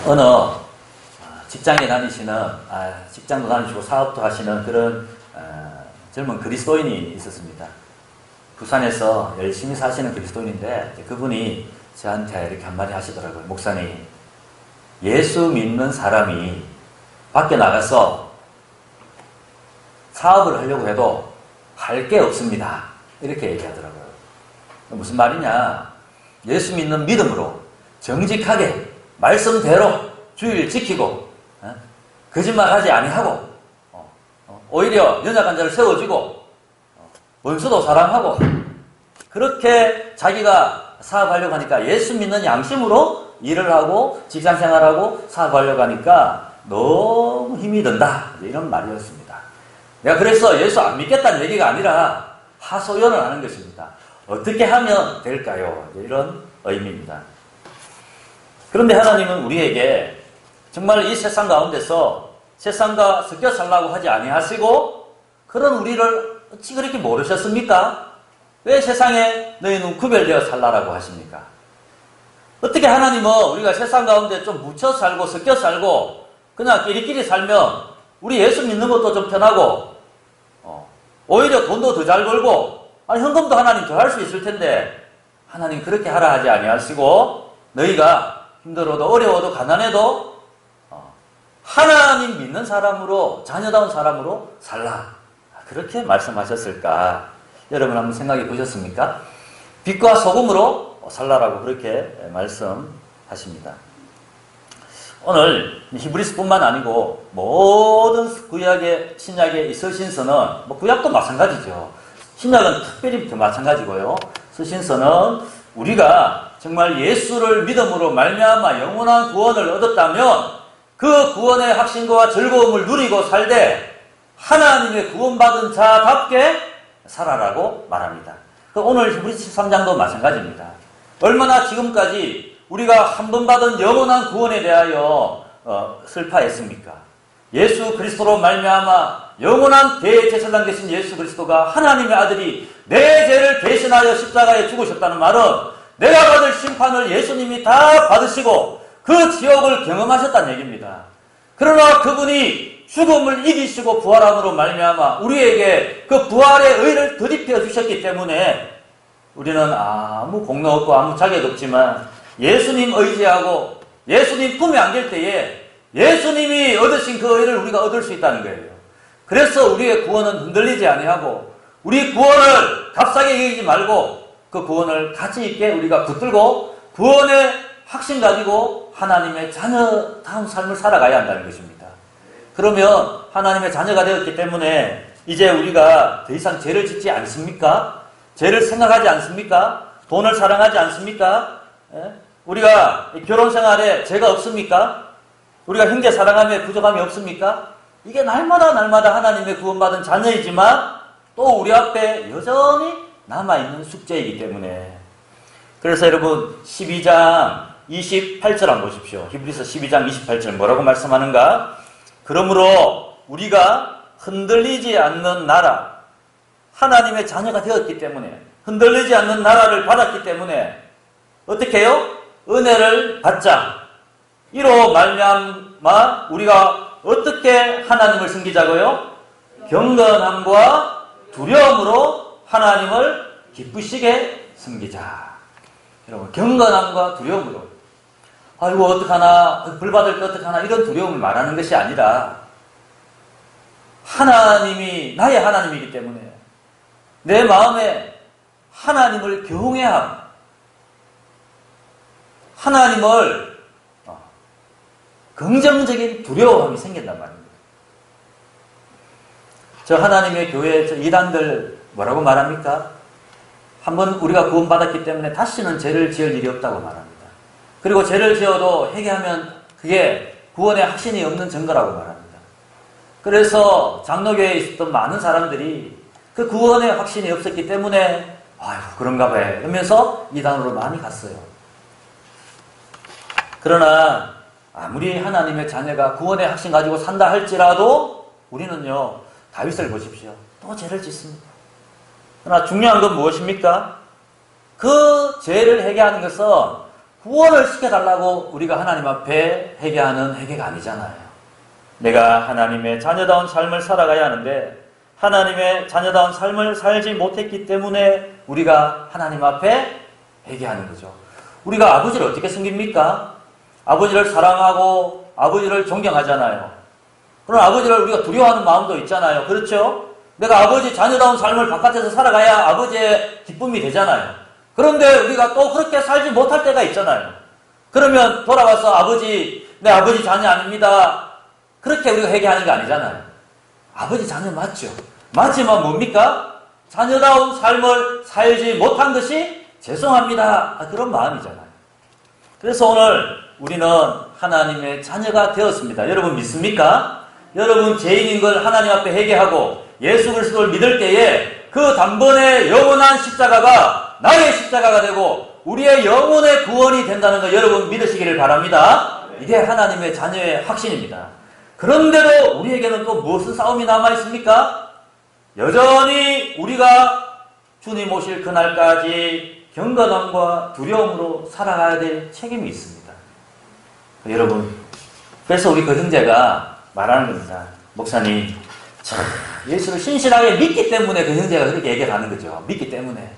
어느 직장에 다니시는, 직장도 다니시고 사업도 하시는 그런 젊은 그리스도인이 있었습니다. 부산에서 열심히 사시는 그리스도인인데 그분이 저한테 이렇게 한마디 하시더라고요. 목사님, 예수 믿는 사람이 밖에 나가서 사업을 하려고 해도 할 게 없습니다. 이렇게 얘기하더라고요. 무슨 말이냐? 예수 믿는 믿음으로 정직하게 말씀대로 주의를 지키고 거짓말하지 아니하고 오히려 연약한 자를 세워주고 원수도 사랑하고 그렇게 자기가 사업하려고 하니까 예수 믿는 양심으로 일을 하고 직장생활하고 사업하려고 하니까 너무 힘이 든다. 이런 말이었습니다. 내가 그래서 예수 안 믿겠다는 얘기가 아니라 하소연을 하는 것입니다. 어떻게 하면 될까요? 이런 의미입니다. 그런데 하나님은 우리에게 정말 이 세상 가운데서 세상과 섞여 살라고 하지 아니하시고 그런 우리를 어찌 그렇게 모르셨습니까? 왜 세상에 너희는 구별되어 살라라고 하십니까? 어떻게 하나님은 우리가 세상 가운데 좀 묻혀 살고 섞여 살고 그냥 끼리끼리 살면 우리 예수 믿는 것도 좀 편하고 오히려 돈도 더 잘 벌고 현금도 하나님 더 할 수 있을 텐데 하나님 그렇게 하라 하지 아니하시고 너희가 힘들어도 어려워도 가난해도 하나님 믿는 사람으로 자녀다운 사람으로 살라. 그렇게 말씀하셨을까? 여러분 한번 생각해 보셨습니까? 빛과 소금으로 살라라고 그렇게 말씀하십니다. 오늘 히브리서뿐만 아니고 모든 구약의 신약의 서신서는 구약도 마찬가지죠. 신약은 특별히 더 마찬가지고요. 서신서는 우리가 정말 예수를 믿음으로 말미암아 영원한 구원을 얻었다면 그 구원의 확신과 즐거움을 누리고 살되 하나님의 구원받은 자답게 살아라고 말합니다. 오늘 히브리서 13장도 마찬가지입니다. 얼마나 지금까지 우리가 한 번 받은 영원한 구원에 대하여 슬퍼했습니까? 예수 그리스도로 말미암아 영원한 대제사장 되신 예수 그리스도가 하나님의 아들이 내 죄를 대신하여 십자가에 죽으셨다는 말은 내가 받을 심판을 예수님이 다 받으시고 그 지옥을 경험하셨다는 얘기입니다. 그러나 그분이 죽음을 이기시고 부활함으로 말미암아 우리에게 그 부활의 의를 덧입혀 주셨기 때문에 우리는 아무 공로 없고 아무 자격 없지만 예수님 의지하고 예수님 품에 안길 때에 예수님이 얻으신 그 의를 우리가 얻을 수 있다는 거예요. 그래서 우리의 구원은 흔들리지 아니하고 우리 구원을 값싸게 여기지 말고 그 구원을 가치 있게 우리가 붙들고 구원의 확신 가지고 하나님의 자녀다운 삶을 살아가야 한다는 것입니다. 그러면 하나님의 자녀가 되었기 때문에 이제 우리가 더 이상 죄를 짓지 않습니까? 죄를 생각하지 않습니까? 돈을 사랑하지 않습니까? 우리가 결혼 생활에 죄가 없습니까? 우리가 형제 사랑함에 부족함이 없습니까? 이게 날마다 하나님의 구원받은 자녀이지만 또 우리 앞에 여전히 남아있는 숙제이기 때문에 그래서 여러분 12장 28절 한번 보십시오. 히브리서 12장 28절 뭐라고 말씀하는가? 그러므로 우리가 흔들리지 않는 나라 하나님의 자녀가 되었기 때문에 흔들리지 않는 나라를 받았기 때문에 어떻게 해요? 은혜를 받자. 이로 말미암아 우리가 어떻게 하나님을 섬기자고요? 경건함과 두려움으로 하나님을 기쁘시게 섬기자. 여러분 경건함과 두려움으로 아이고 어떡하나 벌받을 때 어떡하나 이런 두려움을 말하는 것이 아니라 하나님이 나의 하나님이기 때문에 내 마음에 하나님을 경외함 하나님을 긍정적인 두려움이 생긴단 말입니다. 저 하나님의 교회 저 이단들 뭐라고 말합니까? 한번 우리가 구원받았기 때문에 다시는 죄를 지을 일이 없다고 말합니다. 그리고 죄를 지어도 회개하면 그게 구원의 확신이 없는 증거라고 말합니다. 그래서 장로교회에 있었던 많은 사람들이 그 구원의 확신이 없었기 때문에 아유 그런가 봐요 이러면서 이단으로 많이 갔어요. 그러나 아무리 하나님의 자녀가 구원의 확신 가지고 산다 할지라도 우리는요 다윗을 보십시오. 또 죄를 짓습니다. 그러나 중요한 건 무엇입니까? 그 죄를 회개하는 것은 구원을 시켜달라고 우리가 하나님 앞에 회개하는 회개가 아니잖아요. 내가 하나님의 자녀다운 삶을 살아가야 하는데 하나님의 자녀다운 삶을 살지 못했기 때문에 우리가 하나님 앞에 회개하는 거죠. 우리가 아버지를 어떻게 섬깁니까? 아버지를 사랑하고 아버지를 존경하잖아요. 그런 아버지를 우리가 두려워하는 마음도 있잖아요. 그렇죠? 내가 아버지 자녀다운 삶을 바깥에서 살아가야 아버지의 기쁨이 되잖아요. 그런데 우리가 또 그렇게 살지 못할 때가 있잖아요. 그러면 돌아와서 아버지, 내 아버지 자녀 아닙니다. 그렇게 우리가 회개하는 게 아니잖아요. 아버지 자녀 맞죠? 맞지만 뭡니까? 자녀다운 삶을 살지 못한 것이 죄송합니다. 그런 마음이잖아요. 그래서 오늘 우리는 하나님의 자녀가 되었습니다. 여러분 믿습니까? 여러분 죄인인 걸 하나님 앞에 회개하고 예수 그리스도를 믿을 때에 그 단번에 영원한 십자가가 나의 십자가가 되고 우리의 영혼의 구원이 된다는 거 여러분 믿으시기를 바랍니다. 이게 하나님의 자녀의 확신입니다. 그런데도 우리에게는 또 무슨 싸움이 남아있습니까? 여전히 우리가 주님 오실 그날까지 경건함과 두려움으로 살아가야 될 책임이 있습니다. 여러분, 그래서 우리 그 형제가 말하는 겁니다. 목사님, 참, 예수를 신실하게 믿기 때문에 그 형제가 그렇게 얘기를 하는 거죠. 믿기 때문에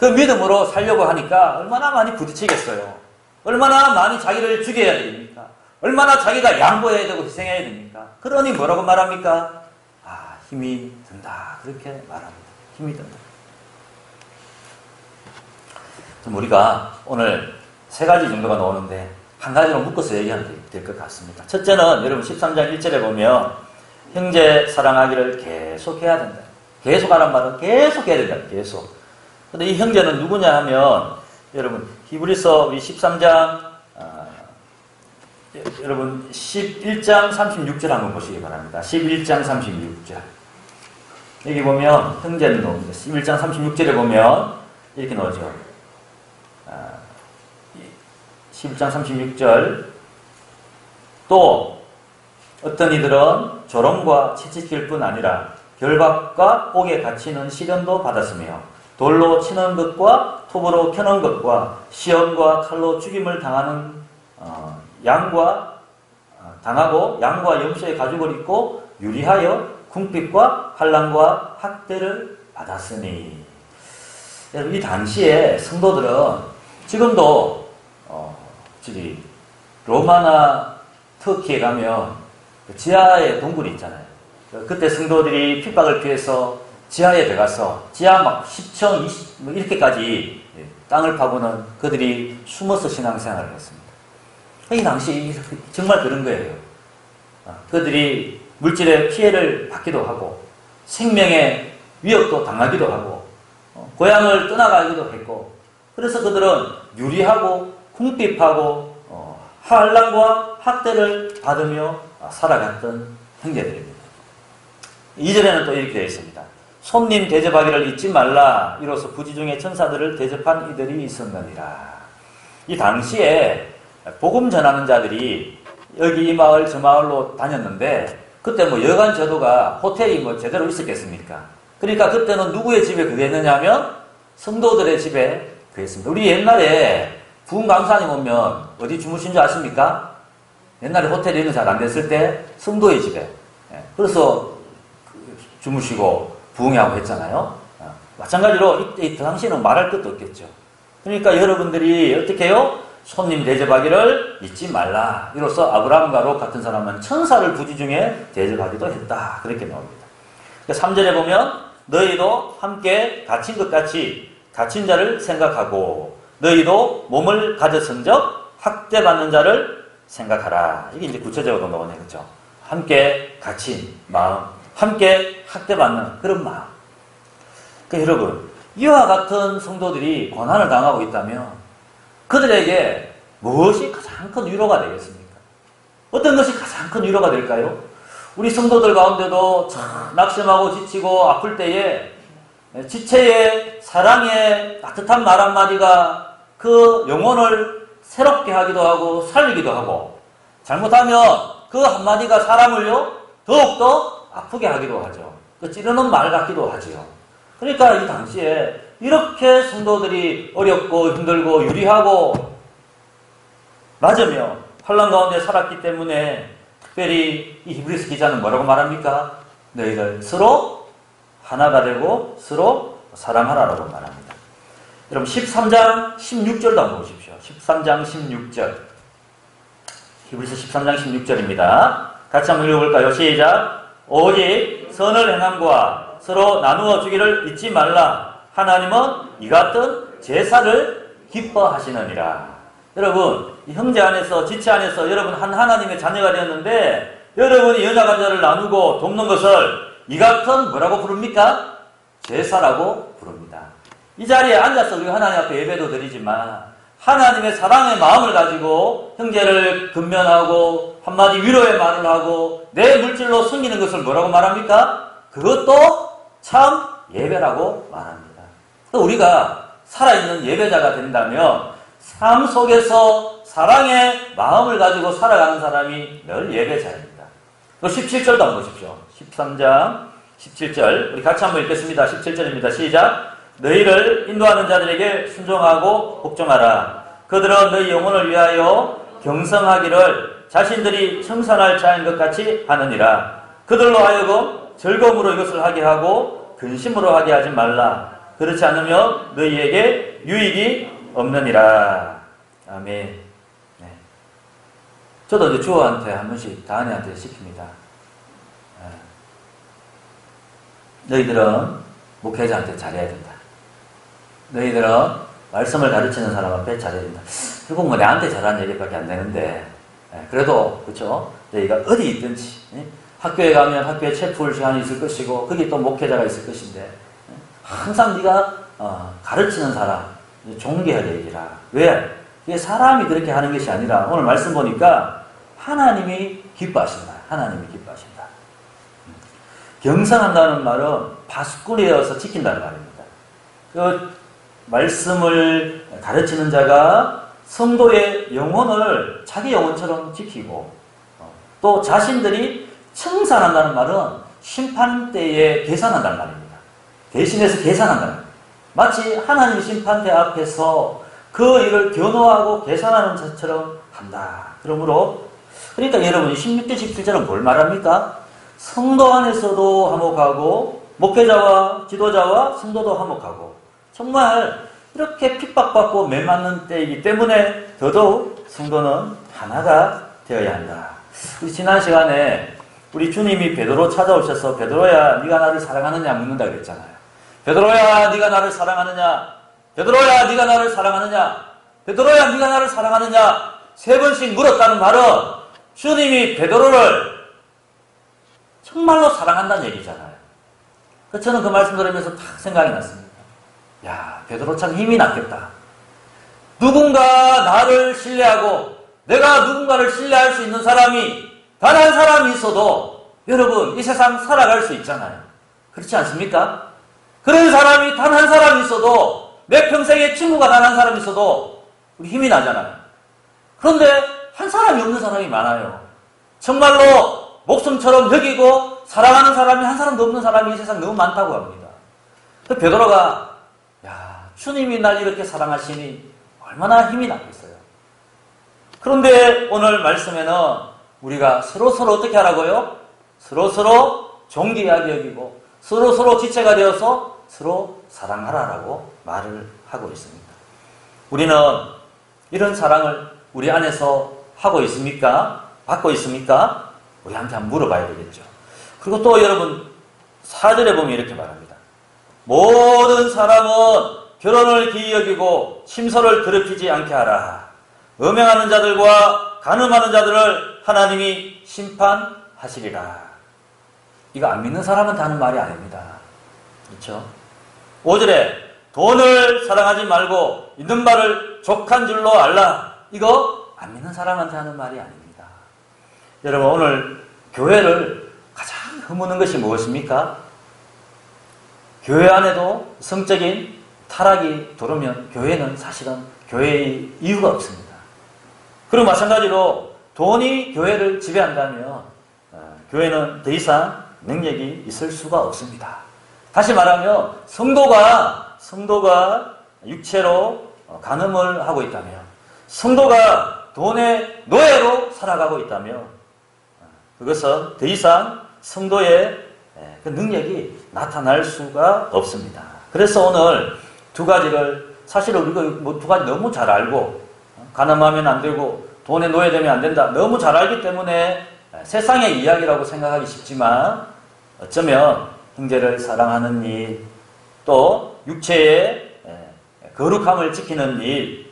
그 믿음으로 살려고 하니까 얼마나 많이 부딪히겠어요. 얼마나 많이 자기를 죽여야 됩니까? 얼마나 자기가 양보해야 되고 희생해야 됩니까? 그러니 뭐라고 말합니까? 힘이 든다. 그렇게 말합니다. 힘이 든다. 좀 우리가 오늘 세 가지 정도가 나오는데 한 가지로 묶어서 얘기하면 될 것 같습니다. 첫째는 여러분 13장 1절에 보면 형제 사랑하기를 계속해야 된다. 계속하란 말은 계속해야 된다. 계속. 근데 이 형제는 누구냐 하면 여러분 히브리서 13장 여러분 11장 36절 한번 보시기 바랍니다. 11장 36절. 여기 보면 형제는 나옵니다. 11장 36절에 보면 이렇게 나오죠. 11장 36절. 또 어떤 이들은 조롱과 채찍질 뿐 아니라 결박과 옥에 갇히는 시련도 받았으며 돌로 치는 것과 톱으로 켜는 것과 시험과 칼로 죽임을 당하는 당하고 양과 염소의 가죽을 입고 유리하여 궁핍과 환난과 학대를 받았으니. 여러분 이 당시에 성도들은 지금도 저기 로마나 터키에 가면 지하에 동굴이 있잖아요. 그때 성도들이 핍박을 피해서 지하에 들어가서 지하 막 10층, 20 뭐 이렇게까지 땅을 파고는 그들이 숨어서 신앙생활을 했습니다. 이 당시 정말 그런 거예요. 그들이 물질의 피해를 받기도 하고 생명의 위협도 당하기도 하고 고향을 떠나가기도 했고 그래서 그들은 유리하고 궁핍하고 환난과 학대를 받으며 살아갔던 형제들입니다. 2절에는 또 이렇게 되어 있습니다. 손님 대접하기를 잊지 말라. 이로써 부지 중에 천사들을 대접한 이들이 있었느니라. 이 당시에 복음 전하는 자들이 여기 이 마을 저 마을로 다녔는데 그때 뭐 여관 저도가 호텔이 뭐 제대로 있었겠습니까? 그러니까 그때는 누구의 집에 그게 있느냐 하면 성도들의 집에 그게 있습니다. 우리 옛날에 부흥 강사님 오면 어디 주무신 줄 아십니까? 옛날에 호텔이 이런 거 잘 안 됐을 때 성도의 집에 그래서 주무시고 부흥하고 했잖아요. 마찬가지로 이때 그 당시에는 말할 것도 없겠죠. 그러니까 여러분들이 어떻게 해요? 손님 대접하기를 잊지 말라. 이로써 아브라함과 롯 같은 사람은 천사를 부지 중에 대접하기도 했다. 그렇게 나옵니다. 3절에 보면 너희도 함께 갇힌 것 같이 갇힌 자를 생각하고 너희도 몸을 가졌은적 학대받는 자를 생각하라. 이게 이제 구체적으로 나오네. 그렇죠? 함께 갇힌 마음, 함께 학대받는 그런 마음. 그러니까 여러분, 이와 같은 성도들이 고난을 당하고 있다면 그들에게 무엇이 가장 큰 위로가 되겠습니까? 어떤 것이 가장 큰 위로가 될까요? 우리 성도들 가운데도 참 낙심하고 지치고 아플 때에 지체의 사랑의 따뜻한 말 한마디가 그 영혼을 새롭게 하기도 하고 살리기도 하고 잘못하면 그 한마디가 사람을요 더욱더 아프게 하기도 하죠. 그 찌르는 말 같기도 하지요. 그러니까 이 당시에 이렇게 성도들이 어렵고 힘들고 유리하고 맞으며 환난 가운데 살았기 때문에 특별히 이 히브리서 기자는 뭐라고 말합니까? 너희들 서로 하나가 되고 서로 사랑하라라고 말합니다. 여러분 13장 16절도 한번 보십시오. 13장 16절. 히브리서 13장 16절입니다. 같이 한번 읽어볼까요? 시작. 오직 선을 행함과 서로 나누어 주기를 잊지 말라. 하나님은 이 같은 제사를 기뻐하시느니라. 여러분, 형제 안에서, 지체 안에서 여러분 한 하나님의 자녀가 되었는데 여러분이 여자 간자를 나누고 돕는 것을 이 같은 뭐라고 부릅니까? 제사라고 부릅니다. 이 자리에 앉아서 우리가 하나님 앞에 예배도 드리지만 하나님의 사랑의 마음을 가지고 형제를 근면하고 한마디 위로의 말을 하고 내 물질로 섬기는 것을 뭐라고 말합니까? 그것도 참 예배라고 말합니다. 우리가 살아있는 예배자가 된다면 삶 속에서 사랑의 마음을 가지고 살아가는 사람이 늘 예배자입니다. 17절도 한번 보십시오. 13장 17절 우리 같이 한번 읽겠습니다. 17절입니다. 시작. 너희를 인도하는 자들에게 순종하고 복종하라. 그들은 너희 영혼을 위하여 경성하기를 자신들이 청산할 자인 것 같이 하느니라. 그들로 하여금 즐거움으로 이것을 하게 하고 근심으로 하게 하지 말라. 그렇지 않으면 너희에게 유익이 없느니라. 아멘. 네. 저도 이제 주호한테 한 번씩 다은이한테 시킵니다. 너희들은 목회자한테 잘해야 된다. 너희들은 말씀을 가르치는 사람 앞에 잘해야 된다. 결국 뭐 내한테 잘하는 얘기밖에 안 되는데, 그래도 그렇죠. 너희가 어디 있든지 학교에 가면 학교에 체프할 시간이 있을 것이고 거기 또 목회자가 있을 것인데 항상 네가 가르치는 사람 존경해야 되리라. 왜? 이게 사람이 그렇게 하는 것이 아니라 오늘 말씀 보니까 하나님이 기뻐하신다. 하나님이 기뻐하신다. 경성한다는 말은 바스꾸리어서 지킨다는 말입니다. 그 말씀을 가르치는 자가 성도의 영혼을 자기 영혼처럼 지키고 또 자신들이 청산한다는 말은 심판대에 계산한다는 말입니다. 대신해서 계산한다는 말입니다. 마치 하나님 심판대 앞에서 그 일을 변호하고 계산하는 자처럼 한다. 그러므로 그러니까 여러분이 16절 17절은 뭘 말합니까? 성도 안에서도 화목하고 목회자와 지도자와 성도도 화목하고 정말 이렇게 핍박받고 매맞는 때이기 때문에 더더욱 성도는 하나가 되어야 한다. 우리 지난 시간에 우리 주님이 베드로 찾아오셔서 베드로야 네가 나를 사랑하느냐 묻는다 그랬잖아요. 베드로야 네가 나를 사랑하느냐? 베드로야 네가 나를 사랑하느냐? 베드로야 네가 나를 사랑하느냐? 3번씩 물었다는 말은 주님이 베드로를 정말로 사랑한다는 얘기잖아요. 저는 그 말씀 들으면서 딱 생각이 났습니다. 야, 베드로 참 힘이 났겠다. 누군가 나를 신뢰하고 내가 누군가를 신뢰할 수 있는 사람이 단 한 사람이 있어도 여러분 이 세상 살아갈 수 있잖아요. 그렇지 않습니까? 그런 사람이 단 한 사람이 있어도 내 평생에 친구가 단 한 사람이 있어도 우리 힘이 나잖아요. 그런데 한 사람이 없는 사람이 많아요. 정말로 목숨처럼 여기고 사랑하는 사람이 한 사람도 없는 사람이 이 세상 너무 많다고 합니다. 베드로가 야, 주님이 날 이렇게 사랑하시니 얼마나 힘이 났겠어요. 그런데 오늘 말씀에는 우리가 서로서로 어떻게 하라고요? 서로서로 존귀하게 여기고 서로서로 지체가 되어서 서로 사랑하라라고 말을 하고 있습니다. 우리는 이런 사랑을 우리 안에서 하고 있습니까? 받고 있습니까? 우리한테 한번 물어봐야 되겠죠. 그리고 또 여러분 4절에 보면 이렇게 말합니다. 모든 사람은 결혼을 기이 여기고 침소를 더럽히지 않게 하라. 음행하는 자들과 간음하는 자들을 하나님이 심판하시리라. 이거 안 믿는 사람한테 하는 말이 아닙니다. 그렇죠? 5절에 돈을 사랑하지 말고 있는 바를 족한 줄로 알라. 이거 안 믿는 사람한테 하는 말이 아닙니다. 여러분 오늘 교회를 가장 허무는 것이 무엇입니까? 교회 안에도 성적인 타락이 들어오면 교회는 사실은 교회의 이유가 없습니다. 그리고 마찬가지로 돈이 교회를 지배한다면 교회는 더 이상 능력이 있을 수가 없습니다. 다시 말하면 성도가 성도가 육체로 간음을 하고 있다며, 성도가 돈의 노예로 살아가고 있다며, 그것은 더 이상 성도의 그 능력이 나타날 수가 없습니다. 그래서 오늘 두 가지를, 사실은 우리가 뭐 두 가지 너무 잘 알고, 간음하면 안 되고 돈에 노예되면 안 된다, 너무 잘 알기 때문에 세상의 이야기라고 생각하기 쉽지만, 어쩌면 형제를 사랑하는 일, 또 육체의 거룩함을 지키는 일,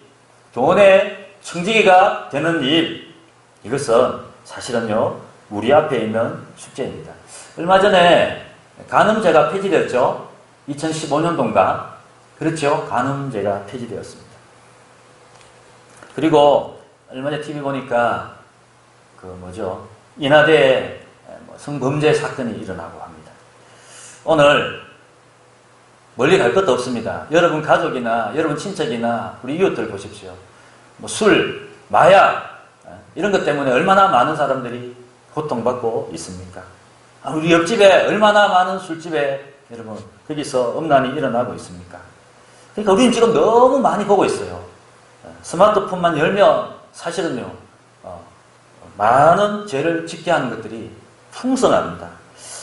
돈의 청지기가 되는 일, 이것은 사실은요 우리 앞에 있는 숙제입니다. 얼마 전에 간음죄가 폐지되었죠. 2015년도인가 그렇죠. 간음죄가 폐지되었습니다. 그리고 얼마 전에 TV 보니까 인하대에 성범죄 사건이 일어나고 합니다. 오늘 멀리 갈 것도 없습니다. 여러분 가족이나 여러분 친척이나 우리 이웃들 보십시오. 술, 마약 이런 것 때문에 얼마나 많은 사람들이 고통받고 있습니까? 우리 옆집에 얼마나 많은 술집에 여러분 거기서 음란이 일어나고 있습니까? 그러니까 우리는 지금 너무 많이 보고 있어요. 스마트폰만 열면 사실은요 많은 죄를 짓게 하는 것들이 풍성합니다.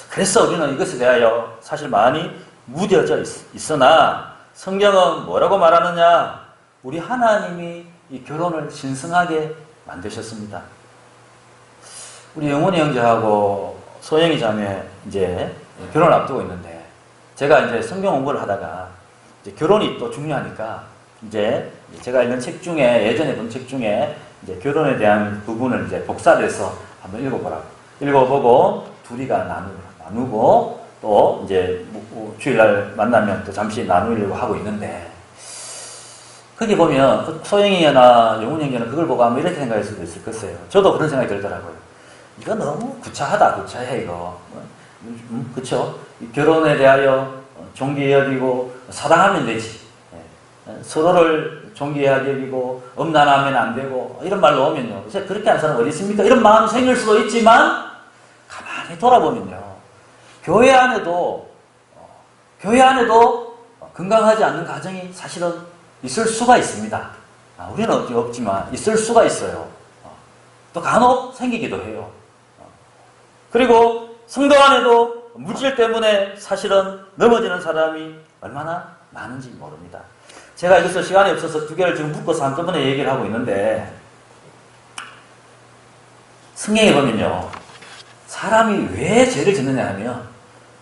그래서 우리는 이것에 대하여 사실 많이 무뎌져 있으나 성경은 뭐라고 말하느냐? 우리 하나님이 이 결혼을 신성하게 만드셨습니다. 우리 영훈이 형제하고 소영이 자매 이제 결혼을 앞두고 있는데, 제가 이제 성경 공부를 하다가 이제 결혼이 또 중요하니까 이제 제가 읽는 책 중에, 예전에 본 책 중에 이제 결혼에 대한 부분을 이제 복사를 해서 한번 읽어보라고. 읽어보고 둘이가 나누고 또 이제 주일날 만나면 또 잠시 나누려고 하고 있는데, 거기 보면 소영이나 영훈이 형제는 그걸 보고 아마 이렇게 생각할 수도 있을 것이에요. 저도 그런 생각이 들더라고요. 이거 너무 구차해 이거. 그쵸? 결혼에 대하여 존귀히 여기고 사랑하면 되지. 서로를 존귀히 여기고 음란하면 안 되고 이런 말로 오면요, 그렇게 하는 사람 어디 있습니까? 이런 마음이 생길 수도 있지만 가만히 돌아보면요, 교회 안에도 건강하지 않는 가정이 사실은 있을 수가 있습니다. 우리는 없지만 있을 수가 있어요. 또 간혹 생기기도 해요. 그리고 성도 안에도 물질 때문에 사실은 넘어지는 사람이 얼마나 많은지 모릅니다. 제가 이것을 시간이 없어서 두 개를 지금 묶어서 한꺼번에 얘기를 하고 있는데, 성경에 보면요, 사람이 왜 죄를 짓느냐 하면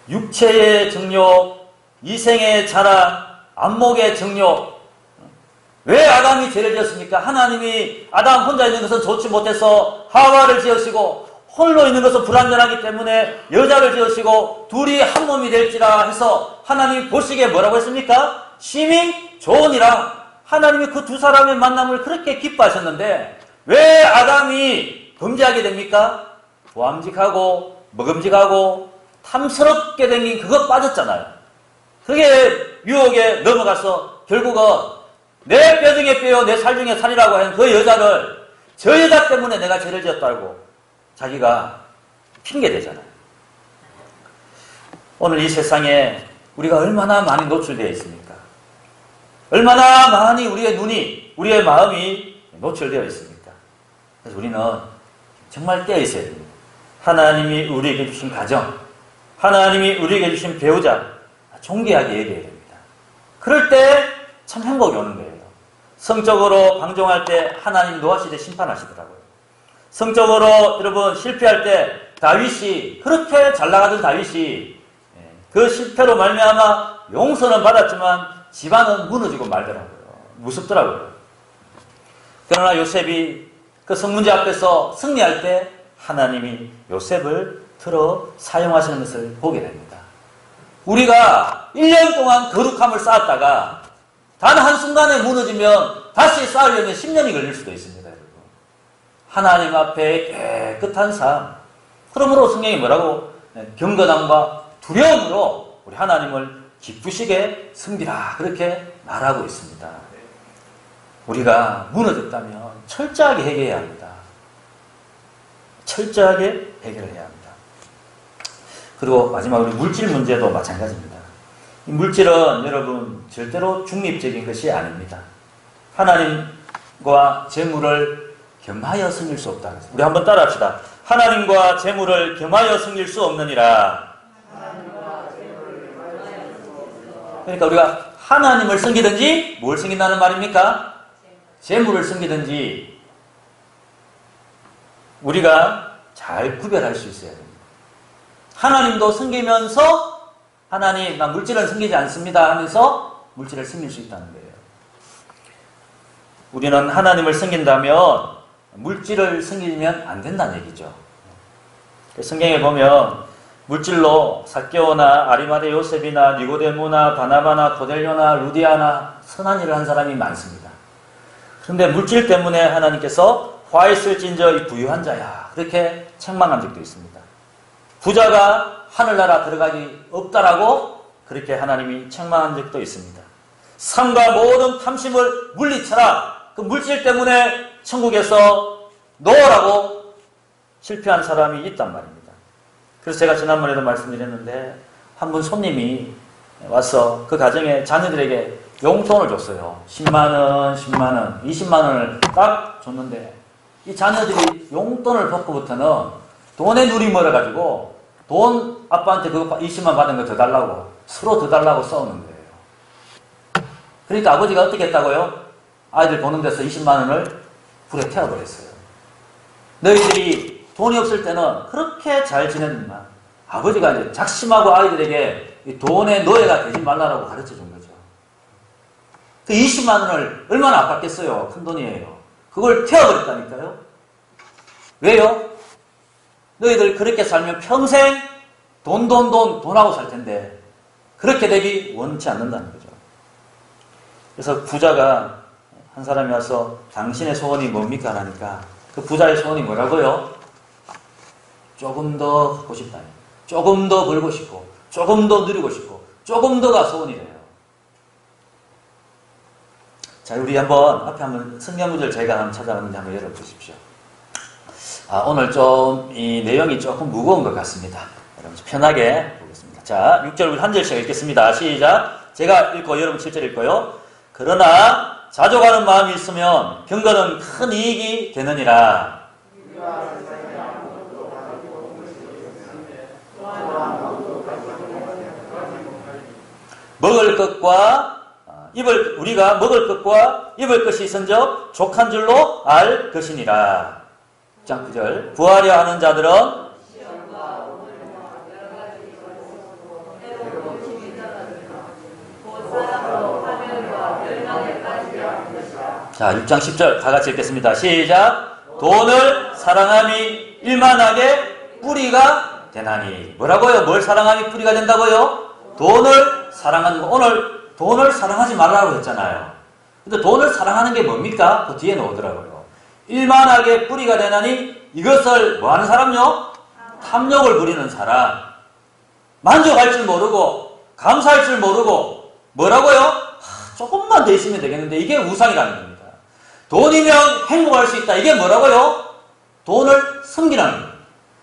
육체의 정욕, 이생의 자랑, 안목의 정욕. 왜 아담이 죄를 지었습니까? 하나님이 아담 혼자 있는 것은 좋지 못해서 하와를 지으시고, 홀로 있는 것은 불완전하기 때문에 여자를 지으시고 둘이 한 몸이 될지라 해서 하나님이 보시기에 뭐라고 했습니까? 심히 좋으니라. 하나님이 그 두 사람의 만남을 그렇게 기뻐하셨는데 왜 아담이 범죄하게 됩니까? 보암직하고 먹음직하고 탐스럽게 생긴 그거 빠졌잖아요. 그게 유혹에 넘어가서 결국은 내 뼈 중에 뼈요 내 살 중에 살이라고 하는 그 여자를, 저 여자 때문에 내가 죄를 지었다고 자기가 핑계대잖아요. 오늘 이 세상에 우리가 얼마나 많이 노출되어 있습니까? 얼마나 많이 우리의 눈이, 우리의 마음이 노출되어 있습니까? 그래서 우리는 정말 깨어 있어야 됩니다. 하나님이 우리에게 주신 가정, 하나님이 우리에게 주신 배우자 존귀하게 얘기해야 됩니다. 그럴 때 참 행복이 오는 거예요. 성적으로 방종할 때 하나님 노하시되 심판하시더라고요. 성적으로 여러분 실패할 때 다윗이, 그렇게 잘 나가던 다윗이 그 실패로 말미암아 용서는 받았지만 집안은 무너지고 말더라고요. 무섭더라고요. 그러나 요셉이 그 성문제 앞에서 승리할 때 하나님이 요셉을 들어 사용하시는 것을 보게 됩니다. 우리가 1년 동안 거룩함을 쌓았다가 단 한순간에 무너지면 다시 쌓으려면 10년이 걸릴 수도 있습니다. 여러분. 하나님 앞에 깨끗한 삶. 그러므로 성경이 뭐라고? 경건함과 두려움으로 우리 하나님을 기쁘시게 섬기라, 그렇게 말하고 있습니다. 우리가 무너졌다면 철저하게 해결해야 합니다. 철저하게 해결해야 합니다. 그리고 마지막으로 물질 문제도 마찬가지입니다. 물질은 여러분 절대로 중립적인 것이 아닙니다. 하나님과 재물을 겸하여 섬길 수 없다. 우리 한번 따라합시다. 하나님과 재물을 겸하여 섬길 수 없느니라. 그러니까 우리가 하나님을 섬기든지 뭘 섬긴다는 말입니까? 재물을 섬기든지 우리가 잘 구별할 수 있어야 됩니다. 하나님도 섬기면서 하나님 나 물질을 섬기지 않습니다 하면서 물질을 섬길 수 있다는 거예요. 우리는 하나님을 섬긴다면 물질을 섬기면 안 된다는 얘기죠. 성경에 보면 물질로 삭개오나 아리마대 요셉이나 니고데모나 바나바나 고넬료나 루디아나 선한 일을 한 사람이 많습니다. 그런데 물질 때문에 하나님께서 화 있을진저 이 부유한 자야 그렇게 책망한 적도 있습니다. 부자가 하늘나라 들어가기 없다라고 그렇게 하나님이 책망한 적도 있습니다. 삶과 모든 탐심을 물리쳐라. 그 물질 때문에 천국에서 놓으라고 실패한 사람이 있단 말입니다. 그래서 제가 지난번에도 말씀드렸는데 한 분 손님이 와서 그 가정의 자녀들에게 용돈을 줬어요. 10만원, 10만원, 20만원을 딱 줬는데 이 자녀들이 용돈을 받고부터는 돈에 눈이 멀어가지고 돈 아빠한테 그거 20만 받은 거 더 달라고 서로 더 달라고 싸우는 거예요. 그러니까 아버지가 어떻게 했다고요? 아이들 보는 데서 20만 원을 불에 태워버렸어요. 너희들이 돈이 없을 때는 그렇게 잘 지냈는만 아버지가 이제 작심하고 아이들에게 이 돈의 노예가 되지 말라고 가르쳐 준 거죠. 그 20만 원을 얼마나 아깝겠어요. 큰 돈이에요. 그걸 태워버렸다니까요. 왜요? 너희들 그렇게 살면 평생 돈하고 살 텐데 그렇게 되기 원치 않는다는 거죠. 그래서 부자가 한 사람이 와서 당신의 소원이 뭡니까? 하니까 그 부자의 소원이 뭐라고요? 조금 더 갖고 싶다. 조금 더 벌고 싶고 조금 더 누리고 싶고 조금 더가 소원이래요. 자, 우리 한번 앞에 한번 성경 구절 제가 한번 찾아봤는데 한번 열어보십시오. 오늘 좀 이 내용이 조금 무거운 것 같습니다. 여러분 편하게 보겠습니다. 자, 6절 우리 한 절씩 읽겠습니다. 시작. 제가 읽고 여러분 7절 읽고요. 그러나 자족하는 마음이 있으면 경건은 큰 이익이 되느니라. 먹을 것과 우리가 먹을 것과 입을 것이 있은적 족한 줄로 알 것이니라. 9절 구하려 하는 자들은 자, 6장 10절 다 같이 읽겠습니다. 시작. 돈을 사랑함이 일만하게 뿌리가 되나니. 뭐라고요? 뭘 사랑함이 뿌리가 된다고요? 돈을 사랑하는 거. 오늘 돈을 사랑하지 말라고 했잖아요. 근데 돈을 사랑하는 게 뭡니까? 그 뒤에 나오더라고요. 일만하게 뿌리가 되나니 이것을 뭐 하는 사람요? 탐욕을 부리는 사람. 만족할 줄 모르고 감사할 줄 모르고 뭐라고요? 조금만 더 있으면 되겠는데 이게 우상이라는 겁니다. 돈이면 행복할 수 있다. 이게 뭐라고요? 돈을 섬기라는 거예요.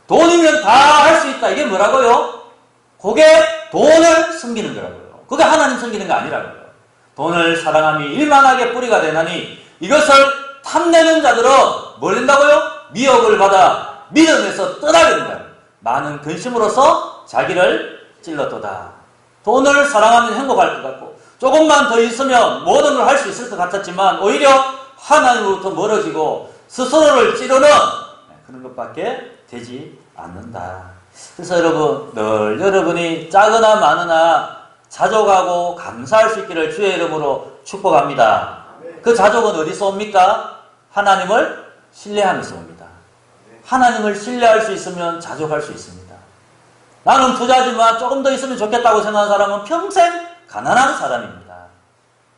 돈이면 다 할 수 있다. 이게 뭐라고요? 그게 돈을 섬기는 거라고요. 그게 하나님 섬기는 거 아니라고요. 돈을 사랑함이 일만하게 뿌리가 되나니 이것을 탐내는 자들은 뭘 된다고요? 미혹을 받아 믿음에서 떠나게 된다. 많은 근심으로서 자기를 찔렀도다. 돈을 사랑하면 행복할 것 같고 조금만 더 있으면 모든 걸 할 수 있을 것 같았지만 오히려 하나님으로부터 멀어지고 스스로를 찌르는 그런 것밖에 되지 않는다. 그래서 여러분 늘 여러분이 작으나 많으나 자족하고 감사할 수 있기를 주의 이름으로 축복합니다. 그 자족은 어디서 옵니까? 하나님을 신뢰하면서 옵니다. 하나님을 신뢰할 수 있으면 자족할 수 있습니다. 나는 부자지만 조금 더 있으면 좋겠다고 생각하는 사람은 평생 가난한 사람입니다.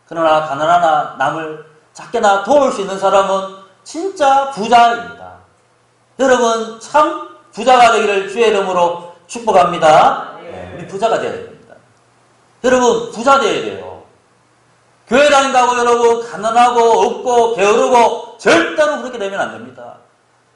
그러나 가난하나 남을 작게나 도울 수 있는 사람은 진짜 부자입니다. 여러분 참 부자가 되기를 주의 이름으로 축복합니다. 네, 우리 부자가 되어야 됩니다. 여러분 부자 되어야 돼요. 교회 다닌다고 여러분 가난하고 없고 게으르고 절대로 그렇게 되면 안 됩니다.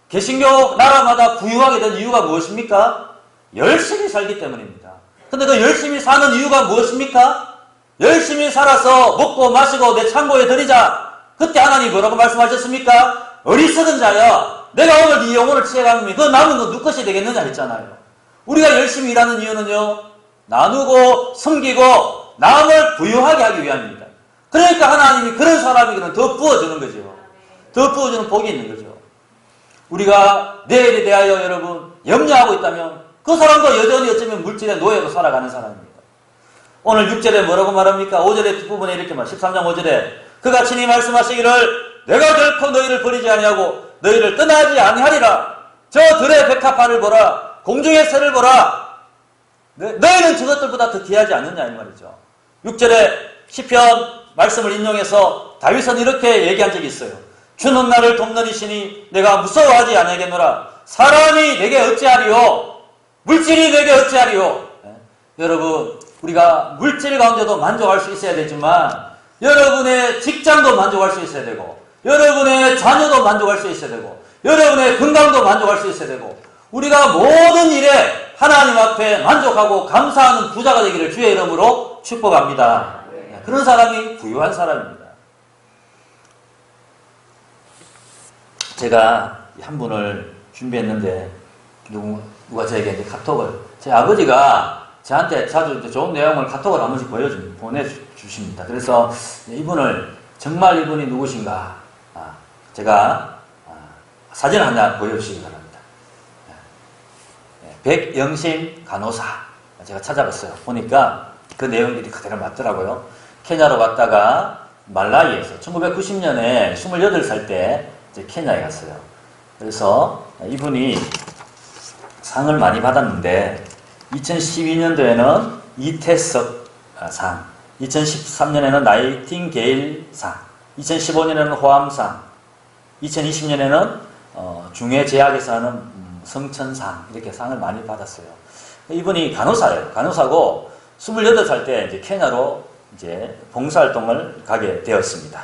개신교 나라마다 부유하게 된 이유가 무엇입니까? 열심히 살기 때문입니다. 근데 그 열심히 사는 이유가 무엇입니까? 열심히 살아서 먹고 마시고 내 창고에 들이자. 그때 하나님 뭐라고 말씀하셨습니까? 어리석은 자여, 내가 오늘 네 영혼을 취해가면 그 남은 건 누 것이 되겠느냐 했잖아요. 우리가 열심히 일하는 이유는요, 나누고 섬기고 남을 부유하게 하기 위함입니다. 그러니까 하나님이 그런 사람에게는 더 부어주는 거죠. 더 부어주는 복이 있는 거죠. 우리가 내일에 대하여 여러분 염려하고 있다면 그 사람도 여전히 어쩌면 물질의 노예로 살아가는 사람입니다. 오늘 6절에 뭐라고 말합니까? 5절의 뒷부분에 이렇게 말, 13장 5절에 그가 친히 말씀하시기를 내가 결코 너희를 버리지 아니하고 너희를 떠나지 아니하리라. 저 들의 백합화를 보라. 공중의 새를 보라. 너희는 저것들보다 더 귀하지 않느냐 이 말이죠. 6절에 시편 말씀을 인용해서 다윗은 이렇게 얘기한 적이 있어요. 주는 나를 돕는 이시니 내가 무서워하지 아니하겠노라. 사람이 내게 어찌하리요? 물질이 내게 어찌하리요? 여러분, 우리가 물질 가운데도 만족할 수 있어야 되지만 여러분의 직장도 만족할 수 있어야 되고 여러분의 자녀도 만족할 수 있어야 되고 여러분의 건강도 만족할 수 있어야 되고 우리가 모든 일에 하나님 앞에 만족하고 감사하는 부자가 되기를 주의 이름으로 축복합니다. 그런 사람이 부유한 사람입니다. 제가 한 분을 준비했는데 누가 저에게 카톡을, 제 아버지가 저한테 자주 좋은 내용을 카톡을 한 번씩 보내주십니다. 그래서 이분을 정말 이분이 누구신가 제가 사진을 하나 보여주시기 바랍니다. 백영심 간호사 제가 찾아봤어요. 보니까 그 내용들이 그대로 맞더라고요. 케냐로 갔다가 말라위에서 1990년에 28살 때 이제 케냐에 갔어요. 그래서 이분이 상을 많이 받았는데 2012년도에는 이태석 상, 2013년에는 나이팅게일 상, 2015년에는 호암상, 2020년에는 중해제약에서 하는 성천상, 이렇게 상을 많이 받았어요. 이분이 간호사예요. 간호사고 28살 때 이제 케냐로 이제 봉사활동을 가게 되었습니다.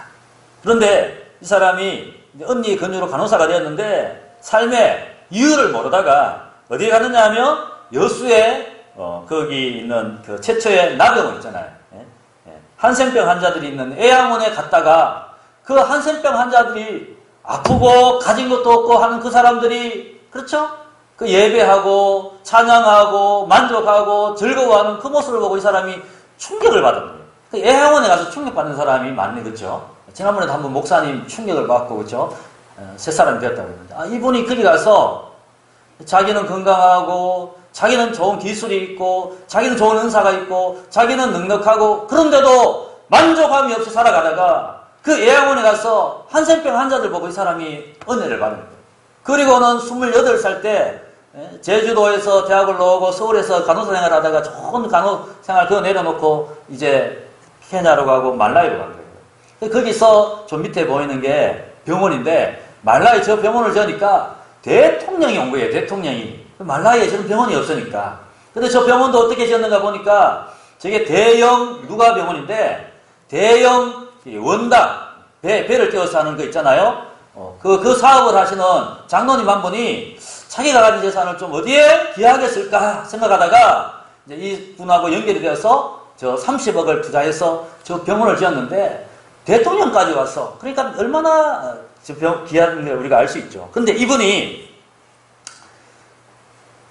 그런데 이 사람이 언니 권유로 간호사가 되었는데 삶의 이유를 모르다가 어디에 갔느냐 하면 여수에 거기 있는 그 최초의 나병원 있잖아요. 한센병 환자들이 있는 애양원에 갔다가 그 한센병 환자들이 아프고 가진 것도 없고 하는 그 사람들이, 그렇죠? 그 예배하고 찬양하고 만족하고 즐거워하는 그 모습을 보고 이 사람이 충격을 받은 거예요. 그 애양원에 가서 충격받는 사람이 많네, 그렇죠? 지난번에도 한번 목사님 충격을 받고, 그렇죠? 새 사람이 되었다고 했는데, 이분이 거기 가서 자기는 건강하고 자기는 좋은 기술이 있고 자기는 좋은 은사가 있고 자기는 넉넉하고 그런데도 만족함이 없이 살아가다가 그 예양원에 가서 한센병 환자들 보고 이 사람이 은혜를 받는 거예요. 그리고는 28살 때 제주도에서 대학을 나오고 서울에서 간호사 생활을 하다가 좋은 간호 생활 그거 내려놓고 이제 케냐로 가고 말라위로 간 거예요. 거기서 저 밑에 보이는 게 병원인데 말라위 저 병원을 지으니까 대통령이 온 거예요. 대통령이. 말라위에 저런 병원이 없으니까. 근데 저 병원도 어떻게 지었는가 보니까 저게 대형 누가 병원인데 대형 원당 배를 띄워서 하는 거 있잖아요. 그 사업을 하시는 장로님 한 분이 자기가 가진 재산을 좀 어디에 기하게 쓸까 생각하다가 이제 이 분하고 연결이 되어서 저 30억을 투자해서 저 병원을 지었는데 대통령까지 왔어. 그러니까 얼마나 귀한 걸 우리가 알 수 있죠. 근데 이분이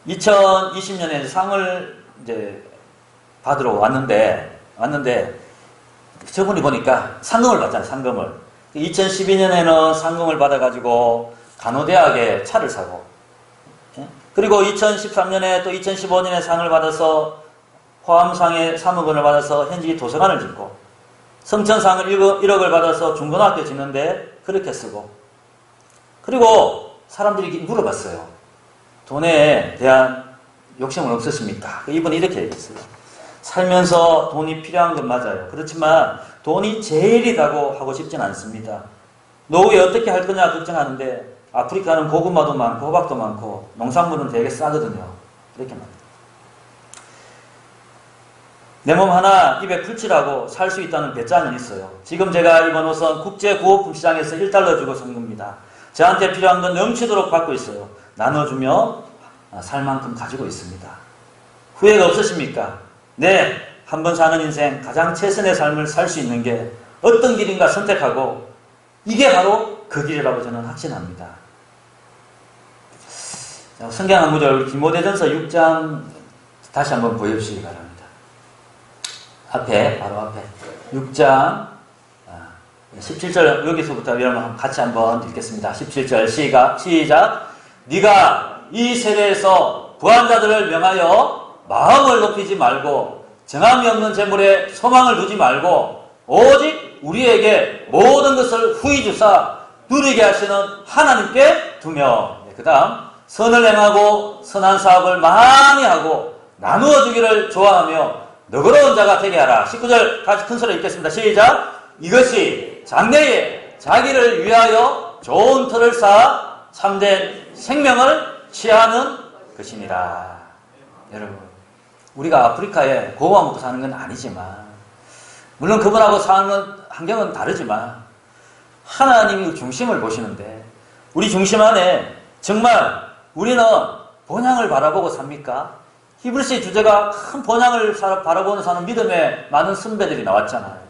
2020년에 상을 이제 받으러 왔는데 저분이 보니까 상금을 받잖아요. 상금을. 2012년에는 상금을 받아가지고 간호대학에 차를 사고, 그리고 2013년에 또 2015년에 상을 받아서 호암상에 3억 원을 받아서 현지 도서관을 짓고, 성천상을 1억을 받아서 중고등학교 짓는데 그렇게 쓰고, 그리고 사람들이 물어봤어요. 돈에 대한 욕심은 없으십니까? 이분이 이렇게 얘기했어요. 살면서 돈이 필요한 건 맞아요. 그렇지만 돈이 제일이라고 하고 싶진 않습니다. 노후에 어떻게 할 거냐 걱정하는데 아프리카는 고구마도 많고 호박도 많고 농산물은 되게 싸거든요. 이렇게 말합니다. 내 몸 하나 입에 풀칠하고 살 수 있다는 배짱은 있어요. 지금 제가 입은 옷은 국제구호품 시장에서 1달러 주고 산 겁니다. 저한테 필요한 건 넘치도록 받고 있어요. 나눠주며 살 만큼 가지고 있습니다. 후회가 없으십니까? 한 번 사는 인생 가장 최선의 삶을 살 수 있는 게 어떤 길인가 선택하고 이게 바로 그 길이라고 저는 확신합니다. 자, 성경 한 구절 디모데전서 6장 다시 한번 보여주시기 바랍니다. 바로 앞에 6장 17절 여기서부터 여러분 같이 한번 읽겠습니다. 17절 시작. 네가 이 세대에서 부한 자들을 명하여 마음을 높이지 말고 정함이 없는 재물에 소망을 두지 말고 오직 우리에게 모든 것을 후히 주사 누리게 하시는 하나님께 두며, 그 다음 선을 행하고 선한 사업을 많이 하고 나누어 주기를 좋아하며 너그러운 자가 되게 하라. 19절 같이 큰 소리 읽겠습니다. 시작. 이것이 장래에 자기를 위하여 좋은 터를 쌓아 참된 생명을 취하는 것이니라. 여러분, 우리가 아프리카에 고구마 먹고 사는 건 아니지만, 물론 그분하고 사는 환경은 다르지만 하나님이 중심을 보시는데, 우리 중심 안에 정말 우리는 본향을 바라보고 삽니까? 히브리서의 주제가 큰 본향을 바라보는 사는 믿음의 많은 선배들이 나왔잖아요.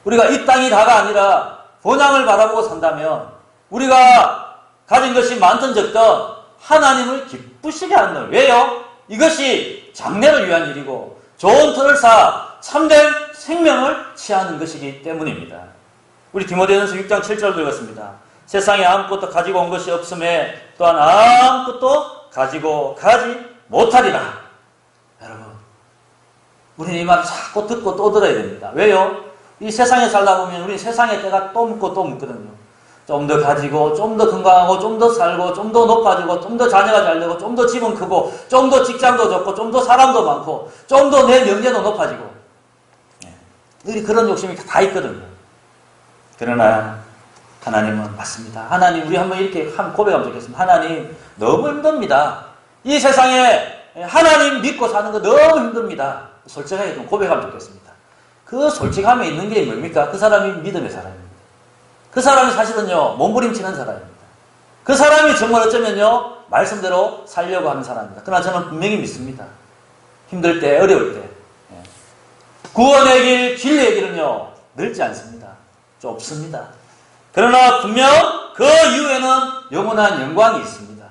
우리가 이 땅이 다가 아니라 본향을 바라보고 산다면 우리가 가진 것이 많든 적든 하나님을 기쁘시게 하는, 왜요? 이것이 장래를 위한 일이고 좋은 터를 쌓아 참된 생명을 취하는 것이기 때문입니다. 우리 디모데전서 6장 7절 읽었습니다. 세상에 아무것도 가지고 온 것이 없음에 또한 아무것도 가지고 가지 못하리라. 여러분, 우리는 이 말 자꾸 듣고 또 들어야 됩니다. 왜요? 이 세상에 살다 보면 우리 세상의 때가 또 묻고 또 묻거든요. 좀 더 가지고, 좀 더 건강하고, 좀 더 살고, 좀 더 높아지고, 좀 더 자녀가 잘 되고, 좀 더 집은 크고, 좀 더 직장도 좋고, 좀 더 사람도 많고, 좀 더 내 명예도 높아지고. 우리 그런 욕심이 다 있거든요. 그러나 하나님은 맞습니다. 하나님, 우리 한번 이렇게 고백하면 좋겠습니다. 하나님, 너무 힘듭니다. 이 세상에 하나님 믿고 사는 거 너무 힘듭니다. 솔직하게 좀 고백하면 좋겠습니다. 그 솔직함에 있는 게 뭡니까? 그 사람이 믿음의 사람입니다. 그 사람이 사실은요, 몸부림치는 사람입니다. 그 사람이 정말 어쩌면요, 말씀대로 살려고 하는 사람입니다. 그러나 저는 분명히 믿습니다. 힘들 때, 어려울 때. 구원의 길, 진리의 길은요, 넓지 않습니다. 좁습니다. 그러나 분명 그 이후에는 영원한 영광이 있습니다.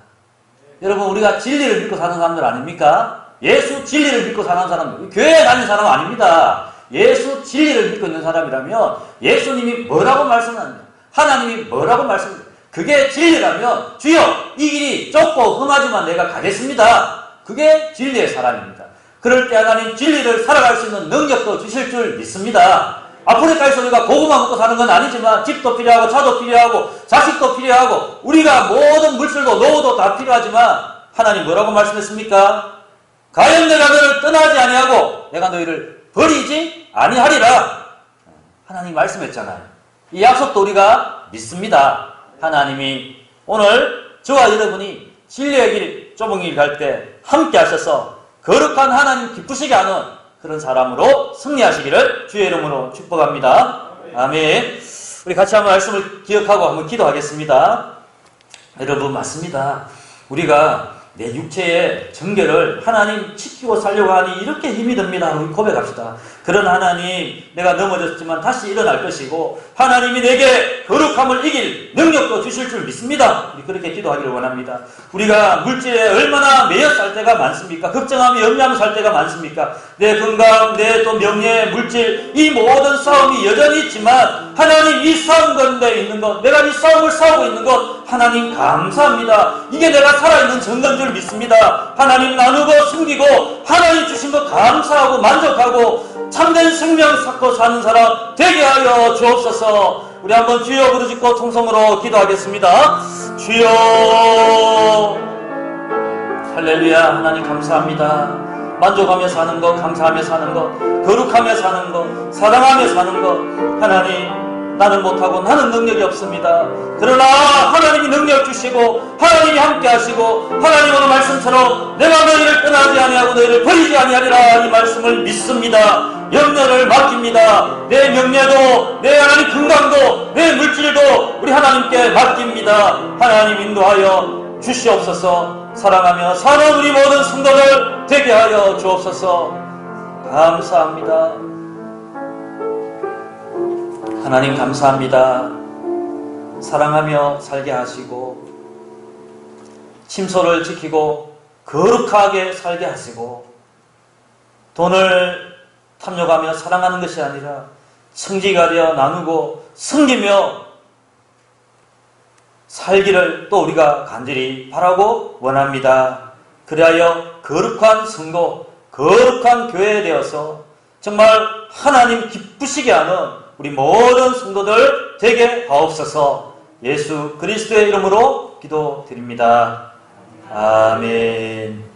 여러분, 우리가 진리를 믿고 사는 사람들 아닙니까? 예수 진리를 믿고 사는 사람들, 교회에 다니는 사람 아닙니다. 예수 진리를 믿고 있는 사람이라면 예수님이 뭐라고 말씀하느냐, 하나님이 뭐라고 말씀하느냐, 그게 진리라면 주여 이 길이 좁고 험하지만 내가 가겠습니다. 그게 진리의 사람입니다. 그럴 때 하나님 진리를 살아갈 수 있는 능력도 주실 줄 믿습니다. 아프리카에서 우리가 고구마 먹고 사는 건 아니지만 집도 필요하고 차도 필요하고 자식도 필요하고 우리가 모든 물질도 노후도 다 필요하지만 하나님 뭐라고 말씀했습니까? 가령 내가 너를 떠나지 아니하고 내가 너희를 버리지 아니하리라. 하나님 말씀했잖아요. 이 약속도 우리가 믿습니다. 하나님이 오늘 저와 여러분이 진리의 길, 좁은 길 갈 때 함께 하셔서 거룩한 하나님 기쁘시게 하는 그런 사람으로 승리하시기를 주의 이름으로 축복합니다. 아멘. 우리 같이 한번 말씀을 기억하고 한번 기도하겠습니다. 여러분, 맞습니다. 우리가 내 육체의 정결을 하나님 지키고 살려고 하니 이렇게 힘이 듭니다. 우리 고백합시다. 그런 하나님, 내가 넘어졌지만 다시 일어날 것이고 하나님이 내게 거룩함을 이길 능력도 주실 줄 믿습니다. 우리 그렇게 기도하기를 원합니다. 우리가 물질에 얼마나 매여 살 때가 많습니까? 걱정하며 염려하며 살 때가 많습니까? 내 건강, 내 또 명예, 물질, 이 모든 싸움이 여전히 있지만 하나님, 이 싸움 가운데 있는 것, 내가 이 싸움을 싸우고 있는 것 하나님 감사합니다. 이게 내가 살아있는 정건 줄 믿습니다. 하나님 나누고 숨기고 하나님 주신 것 감사하고 만족하고 참된 생명 쌓고 사는 사람 되게 하여 주옵소서. 우리 한번 주여 부르짖고 통성으로 기도하겠습니다. 주여, 할렐루야. 하나님 감사합니다. 만족하며 사는 것, 감사하며 사는 것, 거룩하며 사는 것, 사랑하며 사는 것, 하나님 나는 못하고 나는 능력이 없습니다. 그러나 하나님이 능력 주시고 하나님이 함께 하시고 하나님 오늘 말씀처럼 내가 너희를 떠나지 아니하고 너희를 버리지 아니하리라, 이 말씀을 믿습니다. 염려를 맡깁니다. 내 명예도, 내 하나님 건강도, 내 물질도 우리 하나님께 맡깁니다. 하나님 인도하여 주시옵소서. 사랑하며 사는 우리 모든 성도들 되게 하여 주옵소서. 감사합니다. 하나님 감사합니다. 사랑하며 살게 하시고 침소를 지키고 거룩하게 살게 하시고 돈을 탐욕하며 사랑하는 것이 아니라 청지가려 나누고 섬기며 살기를 또 우리가 간절히 바라고 원합니다. 그리하여 거룩한 성도, 거룩한 교회 되어서 정말 하나님 기쁘시게 하는 우리 모든 성도들 되게 하옵소서. 예수 그리스도의 이름으로 기도드립니다. 아멘.